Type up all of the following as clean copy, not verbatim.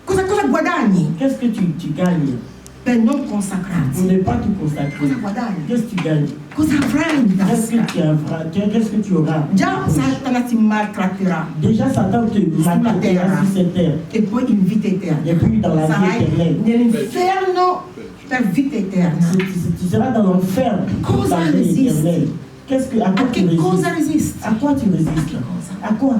cosa guadagni? Qu'est-ce que tu gagnes Per non consacrarti. pour ne pas te consacrer? Cosa guadagni? Qu'est-ce que tu gagnes? Cosa avrai in tasca? Qu'est-ce que tu auras? Già Satana ti maltratterà. Déjà, Satan te maltraitera sur cette terre. E poi in vita eterna. Et puis dans la vie Sarai éternelle. nell'inferno per vita eterna. Tu seras dans l'enfer pour Cosa la vie resisti? éternelle. A che cosa resisti? À quoi tu résistes? À quoi?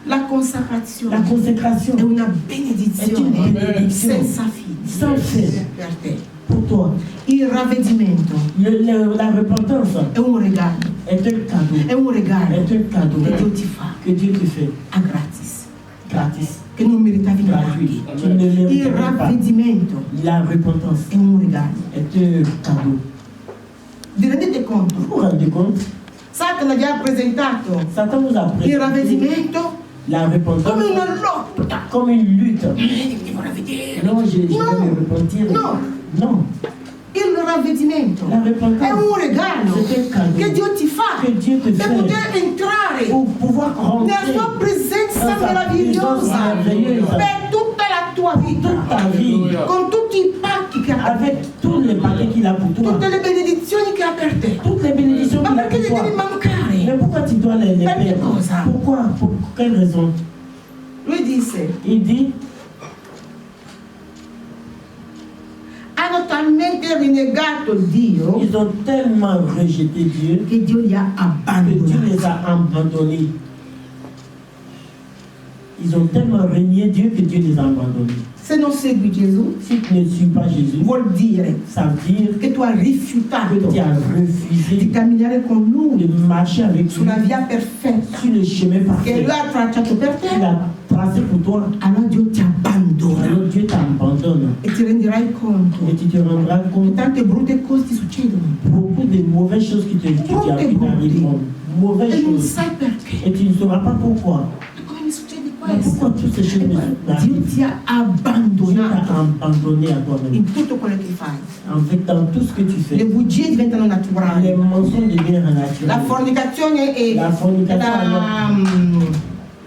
La consacrazione La consécration è una est une benedizione bénédiction senza fine sans fin per te. pour toi. Il ravvedimento La repentance è un regalo, est un cadeau. è un regalo Est un cadeau che Dio ti fa que Dieu te fait a gratis, gratis, che non meritavi gratuit. neanche. Tu ne Il mérites pas. ravvedimento La repentance è un regalo. est un cadeau. Vi rendete conto? Vous vous rendez compte? Satana vi ha presentato Satan nous a il présenté ravvedimento la repentance come una lotta. comme une lutte. Devo ravvedere. Non, je vais No. me repentir. No. Non. Il ravvedimento La repentance è un regalo c'est un cadeau che Dio ti fa que Dieu te per fait poter entrare pour pouvoir nella rentrer sua presenza dans sa meravigliosa présence merveilleuse per tutta la tua vita, toute ta vie, con tutti i pacchi che ha, avec tous les paquets qu'il a pour toi, tutte le benedizioni che ha per te. toutes les bénédictions Ma qu'il a perché pour le devi toi. mancare? Mais pourquoi tu dois les Per che perdre? cosa? Pourquoi? Pour quelle raison? Lui disse, Il dit, hanno talmente rinnegato Dio ils ont tellement rejeté Dieu che Dio li ha que Dieu abbandonati. les a abandonnés. Ils ont tellement régné Dieu que Dieu les a abandonnés. Se non segui Gesù, Si tu ne suis pas Jésus, vuol dire ça veut dire che tu hai rifiutato que tu as di refusé camminare con Lui de marcher avec lui sulla via perfetta sur le chemin che parfait Lui ha tracciato per qu'il te. a tracé pour toi. Allora Dio ti abbandona Alors Dieu t'abandonne e ti renderai conto et tu te rendras che compte tante brutte cose ti succedono beaucoup de mauvaises choses qui t'arriveront. Mauvaises e non choses. sai perché. Et tu ne sauras pas pourquoi. Come mi succede Mais pourquoi questo? toutes ces choses Dio m'arrivent? ti ha Dieu t'a abbandonato abandonné à toi-même. in tutto quello che fai. En fait, dans tout ce que tu Le fais, bugie diventano les naturali. mensonges deviennent La naturels. fornicazione e La fornication,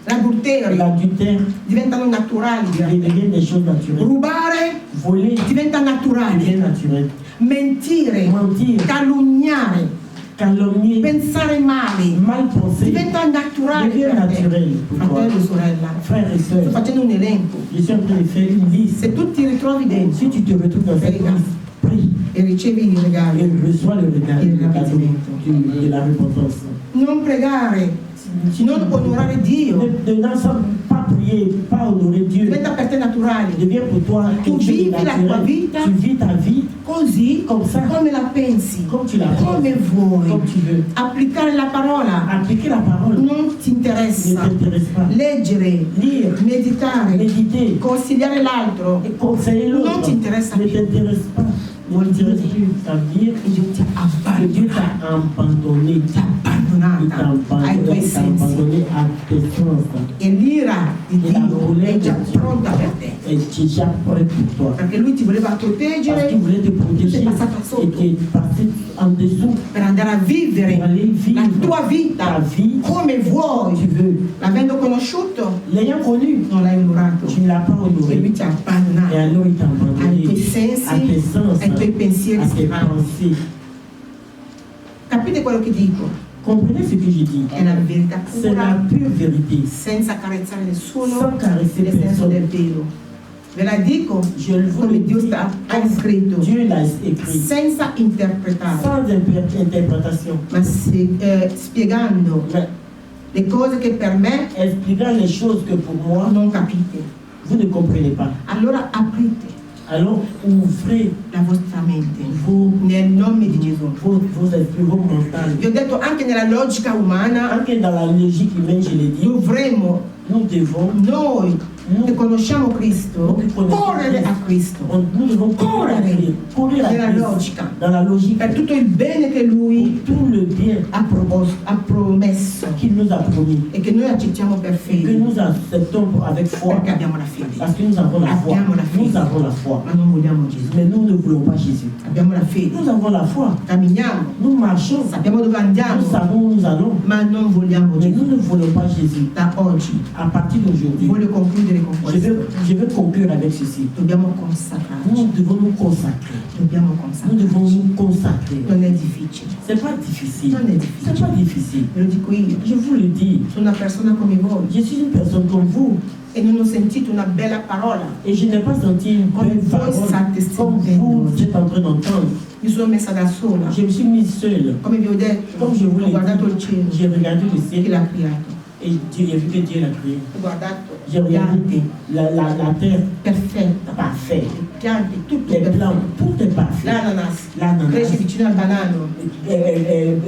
l'adulterio l'adultère diventano naturali. deviennent des choses naturelles. Rubare Voler diventa devient naturale. naturel. Mentire, Mentir, calunniare, calomnier, pensare male mal penser diventa naturale devient per te. naturel pour toi. Fratello, sorella, Frères et sto sœurs, facendo un elenco. je suis en train de faire une liste. Se tu ti ritrovi dentro Si tu te retrouves dans cette liste, prie e ricevi il regalo, et reçois le regard Il le cadeau ravvedimento. de la repentance. non pregare, non onorare Dio, Ne pas prier, pas honorer Dieu. diventa per te naturale. Devient pour toi Tu quelque chose de vivi la tua naturel. vita Tu vis ta vie così comme ça, come la pensi, comme tu la come penses, vuoi. comme tu veux. Applicare la parola Appliquer la parole non ti ne interessa. t'intéresse pas. Leggere, Lire, meditare, méditer consigliare l'altro et conseiller non l'autre ti interessa ne più. t'intéresse pas. Ne t'intéresse plus. Ça veut dire E Dio ti ha que Dieu abbandonato, t'a abandonné. ti ha Il t'a abbandonata ai tuoi abandonné, t'a sensi. abandonné à tes sens. E l'ira di Dio è già pronta per te. Et tu es déjà prêt pour toi. Perché lui ti voleva Parce qu'il proteggere voulait te protéger sei passato et sotto tu es passé en dessous per andare a vivere pour aller vivre la tua ta vita vie come tu vuoi. veux. L'avendo conosciuto, L'ayant connu, non l'hai onorato. tu ne l'as pas E lui honoré. ti ha Et abbandonato alors il t'a ai abandonné tuoi sensi, à tes sens, ai tuoi pensieri à tes strani. pensées. Capite quello che dico? Comprenez ce que je dis. È la verità C'est la pura, pure vérité. senza carezzare nessuno, Sans caresser nel senso del personne. vero. Ve la dico Je vous le come Dio dis, ha scritto, Dieu l'a écrit. senza interpretare, Sans interprétation. ma spiegando Mais le cose che per me expliquant les choses que pour moi, non capite. vous ne comprenez pas. Allora aprite Alors ouvrez la vostra mente vos nel nome di Gesù. esprits, vos mentales. Vi ho detto anche nella logica umana Anche dans la logique humaine, je l'ai dit, dovremmo nous devons, noi che conosciamo Cristo correre a Cristo nous devons courir à nella Christ, logica dans la logique, per tutto il bene che Lui tout le bien ha promesso qu'il nous a promis, e che noi accettiamo per que fede nous acceptons avec foi, perché abbiamo la fede. parce que nous avons la foi. Abbiamo la fede. Nous avons la foi. Ma non vogliamo Gesù. Mais nous ne voulons pas Jésus. Abbiamo la fede. Nous avons la foi. Camminiamo, Nous marchons. sappiamo dove Nous andiamo, savons où nous allons. ma non vogliamo Mais Gesù. nous ne voulons pas Jésus. Da oggi À partir d'aujourd'hui, voglio concludere con Je veux conclure avec ceci. Dobbiamo consacrarci. Nous devons nous consacrer. Dobbiamo Nous devons consacrarci. nous consacrer. Non è difficile. C'est pas difficile. Non è difficile. C'est pas difficile. Ve lo dico io. Je vous le dis. Sono una persona come voi Je suis une personne comme vous. e non ho sentito una bella parola. Et je n'ai pas senti une bonne parole comme vous êtes en train d'entendre. Mi sono messa da sola. Je me suis mise seule. Come vi ho detto, Comme je vous ho l'ai guardato il dit, cielo j'ai regardé le che ciel l'ha creato. et j'ai vu que Dieu l'a créé. Ho guardato J'ai gli regardé alberi la terre perfetta, parfaite. le piante tutto Les perfetto. plantes, tout est parfait. L'ananas cresce vicino al banano.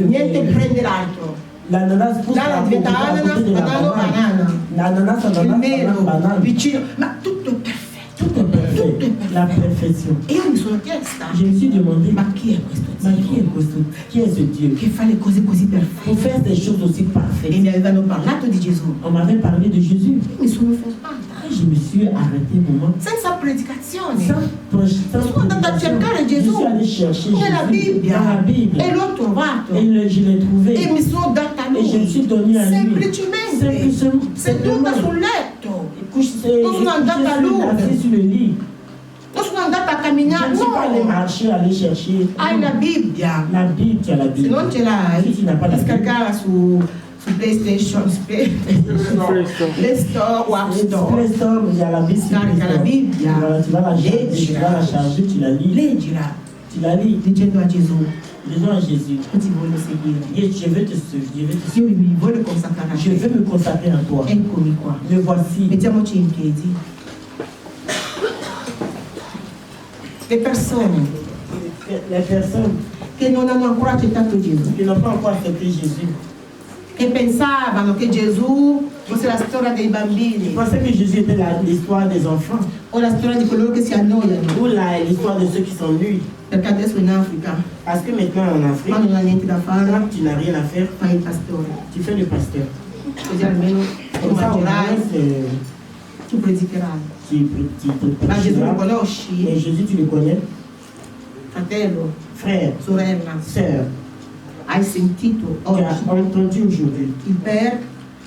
Niente prende l'altro. L'ananas pousse à L'ananas diventa ananas, banano, banana. L'ananas, Il ananas, melo banane. vicino, ma tutto è perfetto. Tout est parfait. La perfection. E io mi sono chiesta, Je me suis demandé, ma chi è questo mais qui est Dio ce, qui est ce Dieu che fa le cose così pour perfette? faire des choses aussi E parfaites? mi avevano parlato di Gesù. On m'avait parlé de Jésus. Mi sono fermata, Et je me suis arrêté un moment. senza predicazione. Sans Sono andata a cercare je Gesù suis allé chercher nella Jésus dans la Bibbia Bible. e l'ho trovato Et je l'ai trouvé. e mi sono data a Et je me lui suis donné à lui. semplicemente seduta sul letto. Non sono andata a Lourdes. assis sur le lit. Non sono andata a Je camminare, ne suis pas allé no, marcher, aller chercher. hai la Bibbia. La Bible, tu as la Se Bible. non ce l'hai, Si tu n'as pas la Bible, scaricarla su PlayStation, Play Store o App Store. Play Store, il y a la Bible. sur Play Scarica la Store. Bibbia, Voilà, tu vas la charger, tu vas la charger, tu la lis. leggila Tu la lis. dicendo a Gesù, Disons à Jésus, io ti voglio seguire. je veux te suivre, je veux te suivre. Io mi voglio consacrare a Je te. veux me consacrer à toi. Eccomi qua. Me voici. Mettiamoci in piedi. Le persone Les personnes che non hanno ancora accettato Gesù, qui n'ont pas encore accepté Jésus, che pensavano che Gesù fosse la storia dei ils bambini pensaient que Jésus était l'histoire des enfants o la storia di coloro che si annoiano, ou l'histoire de ceux qui s'ennuient. perché adesso in Africa, Parce que maintenant en Afrique, quando non hai niente da fare, quand tu n'as rien à faire, fai il pastore, tu fais le pasteur. così almeno tu Comme ça, au moins, mangerai, tu predicherai. tu Ma Gesù lo prêcheras. conosci? Et Jésus, tu le connais. Fratello, Frère, sorella, sœur, hai sentito tu as oggi entendu aujourd'hui il per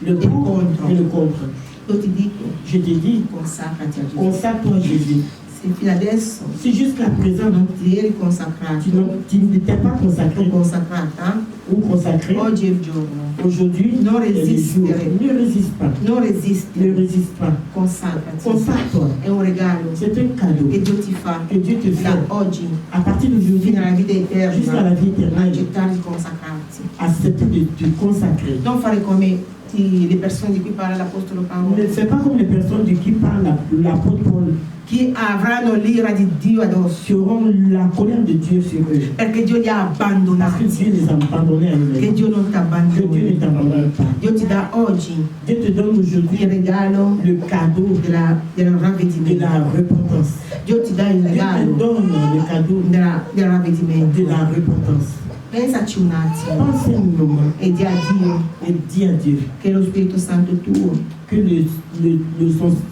le e il pour contro. et le contre. Io ti dico, Je te dis, consacrati a Gesù. consacre-toi à Jésus. Se fino adesso Si jusqu'à présent, non ti eri consacrato, tu ne t'es pas consacré o consacrata, ou consacré, oggi è il giorno. aujourd'hui, Non est le jour. resistere. Ne résiste pas. Non resisti, Ne résiste pas. consacrati. Consacre-toi. È un regalo C'est un cadeau che Dio ti fa que Dieu te da fait oggi à partir d'aujourd'hui fino alla vita jusqu'à la eterna, vie éternelle. accettare di consacrarsi. Accepter de te consacrer. Non fare come le persone di cui parla l'Apostolo Paolo, Ne fais pas comme les personnes de qui parle l'apôtre Paul, che avranno l'ira di Dio addosso, qui auront la colère de Dieu sur eux. perché Dio li ha Parce que abbandonati, Dieu les a abandonnés à che eux-mêmes. Dio non ti Que Dieu ne abbandoni. t'abandonne pas. Dio ti dà oggi Dieu te donne aujourd'hui il regalo le cadeau del de ravvedimento. la repentance. Dio ti dà il Dieu te regalo donne le cadeau del ravvedimento. de la repentance. Pensaci un attimo Pense un moment e di a Dio et dis à Dieu che lo Spirito Santo tuo que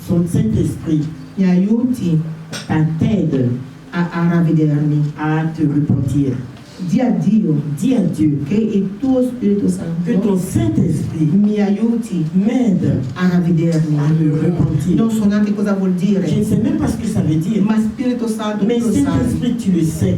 son Saint-Esprit mi aiuti t'aide a ravvedermi. à te repentir. Di a Dio Dis à Dieu che il tuo Spirito que ton Santo Saint-Esprit mi aiuti m'aide a ravvedermi. à me repentir. Non so neanche cosa vuol Je ne dire, sais même pas ce que ça veut dire. ma Spirito Santo Mais tu lo sai. Saint-Esprit, tu le sais.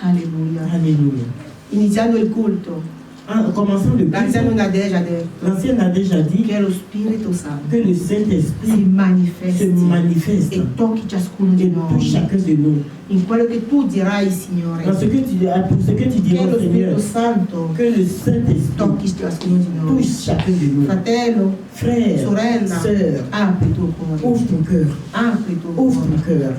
Alleluia. Alléluia. Iniziando il culto, En commençant le l'anziano culte, Nadege ha detto l'ancien a déjà dit che lo Spirito Santo que le si Saint-Esprit se manifesti manifeste e tocchi ciascuno di et touche noi chacun de nous. in quello che tu dirai, Signore, Dans ce que tu diras, pour ce que tu che diras lo au Seigneur, Spirito Santo que le Saint-Esprit tocchi ciascuno di noi. touche chacun de nous. Fratello, Frère, sorella, sœur, apri il tuo cuore, ouvre ton cœur. apri il tuo Ouvre ton cuore, cœur.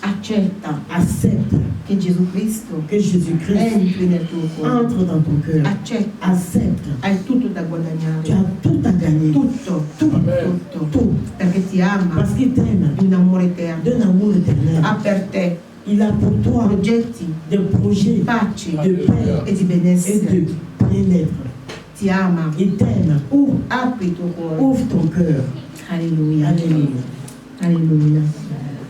accetta Accepte che Gesù Cristo que Jésus-Christ entri nel tuo cuore, entre dans ton cœur. accetta, Accepte. hai tutto da Tu guadagnare, as tout à gagner. tutto, tutto, Tout. perché ti ama Parce qu'il t'aime di un amore eterno, d'un amour éternel. ha per te Il a pour toi progetti des projets di pace de paix e di et benessere, de bien-être. ti ama, Il t'aime. apri il tuo cuore, Ouvre ton cœur. alleluia, Alléluia. alleluia.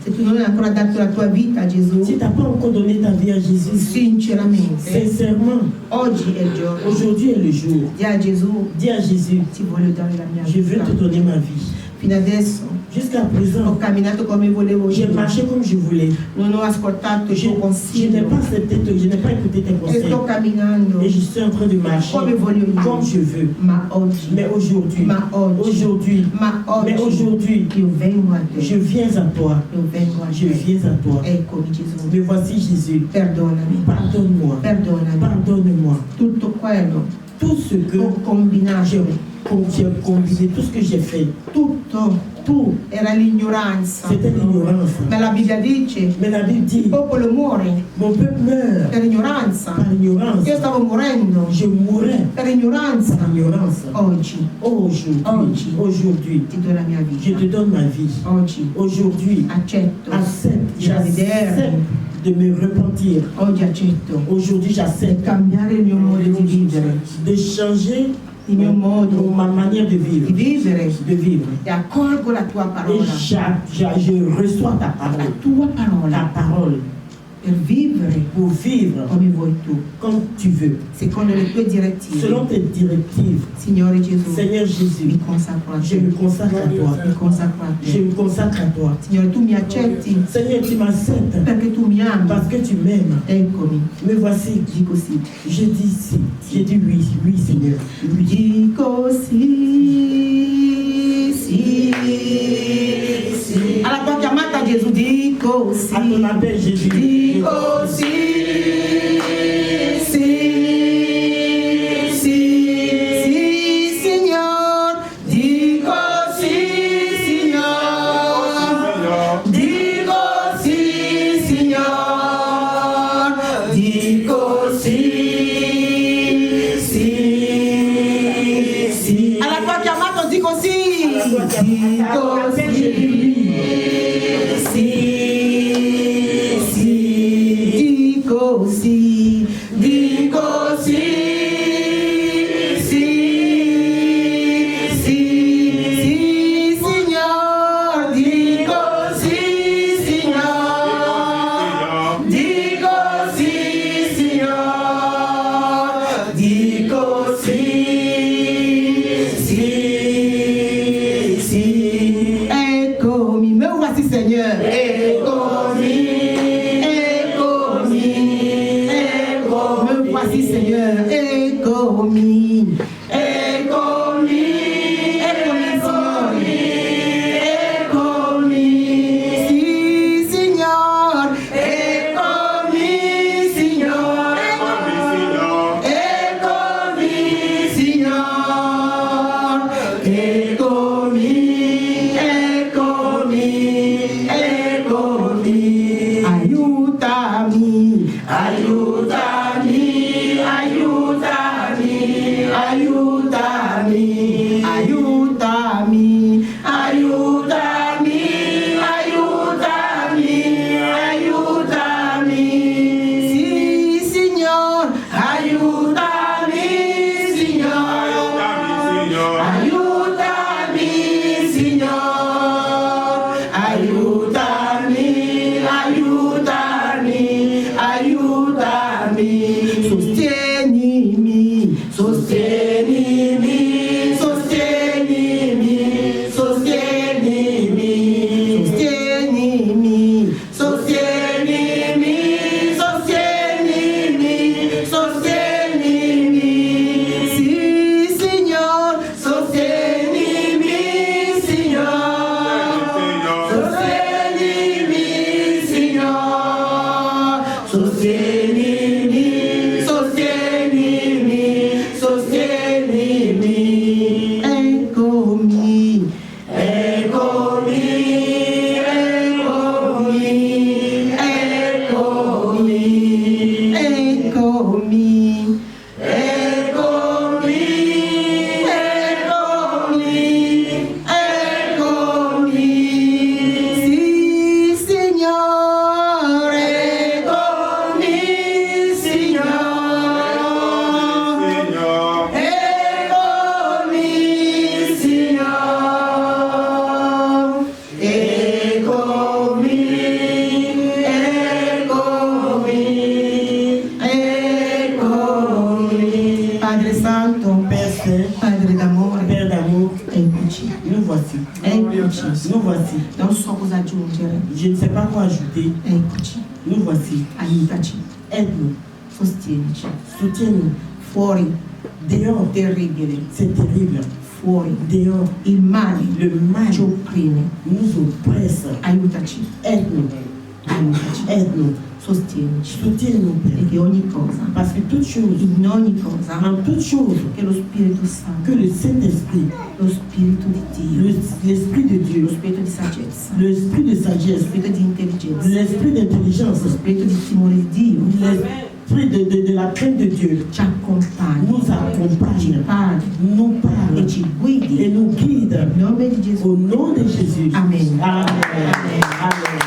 Se tu non hai ancora dato la tua vita a Gesù, Si tu n'as pas encore donné ta vie à Jésus, sinceramente, sincèrement, oggi è il giorno. aujourd'hui est le jour. Di a Gesù, Dis à Jésus, ti voglio dare la mia je veux vita. te donner ma vie. Fino adesso Jusqu'à ho présent, camminato come volevo j'ai io. marché comme je voulais. Non ho ascoltato il Je tuo n'ai consiglio. pas accepté, je n'ai pas écouté tes E conseils. sto camminando Et je suis en train de marcher come voglio comme io. je veux. Ma oggi, Mais aujourd'hui, ma oggi, aujourd'hui, ma mais oggi, aujourd'hui, io vengo a te. je viens à toi. Io vengo a Je te. viens à toi. Eccomi Gesù. Me voici Jésus. Perdonami. Pardonne-moi. Perdonami. Pardonne-moi. Tutto quello Tout ce que ho combinato, j'ai combiné, tout ce que j'ai fait, tutto tout, era l'ignoranza. c'était l'ignorance. Ma la Bibbia dice, Mais la Bible dit, il popolo muore mon peuple meurt per ignoranza. par ignorance. Io stavo morendo Je mourrais per ignoranza. par ignorance. Oggi Aujourd'hui, ti do la mia je vita. te donne ma vie. Oggi Aujourd'hui, accetto j'accepte di ravvedermi. de me repentir. Oggi accetto Aujourd'hui, di j'accepte cambiare il mio modo di vivere, de changer il mio modo ma manière de di vivre. vivere e accolgo la tua Et parola, je reçois ta la parole. tua Ta parola parole per vivere pour vivre come vuoi tu, comme tu veux. secondo le tue direttive. Selon tes directives, Signore Gesù, Seigneur Jésus, mi consacro a je te, me consacre à toi. mi consacro a Je te. me consacre à toi. Signore, tu mi accetti Seigneur, tu m'acceptes perché tu mi ami. parce que tu m'aimes. Eccomi, Me voici. dico sì. Je dis si. J'ai dit oui, oui Seigneur. Oui. Dico sì, sì, sì. Alla tua chiamata Gesù, dico sì. À ton appel, Jésus. Dico sì, sì, sì, sì, Signor. Dico sì, Signor. Dico sì, Signor. Dico sì, sì, sì. Alla tua chiamata dico sì. Dico sì, sì, sì. Dico sì, dico sì, sì, sì, sì, Signor. Dico sì, Signor. Dico sì, Signor. Dico sì, sì, sì. Eccomi, me voici Seigneur. Eccomi, eccomi, eccomi, me voici Seigneur. Eccomi, eccomi, eccomi Signore. Eccomi, sì Signor. Eccomi Signor. Eccomi Signor. Eccomi, eccomi, eccomi. Jesus. Nous voici. Non so cosa aggiungere. Je ne sais pas quoi ajouter. Eccoci. Nous voici. Aiutaci. Aide-nous. Sostienici. Soutiens-nous. Fuori. Dehors. Terribile. C'est terrible. Fuori. Dehors. Il male. Le mal Ci opprime. nous oppresse. Aiutaci. Aide-nous. Aiutaci. Aide-nous. Sostienici. Soutiens-nous, E Père. che ogni cosa, Parce que toute chose, in ogni cosa, en toute chose, che lo Spirito que Santo, le Saint-Esprit, lo Spirito di Dio, l'Esprit de lo Dieu, Spirito di saggezza, l'Esprit de lo sagesse, Spirito di intelligenza, l'Esprit d'intelligence, lo Spirito di timore di Dio, l'Esprit de la crainte de Dieu, ci accompagna, nous ci accompagne, parla nous parle e ci guidi. et nous guide. Nel nome di Gesù. Au nom de Jésus. Amen. Amen. Amen.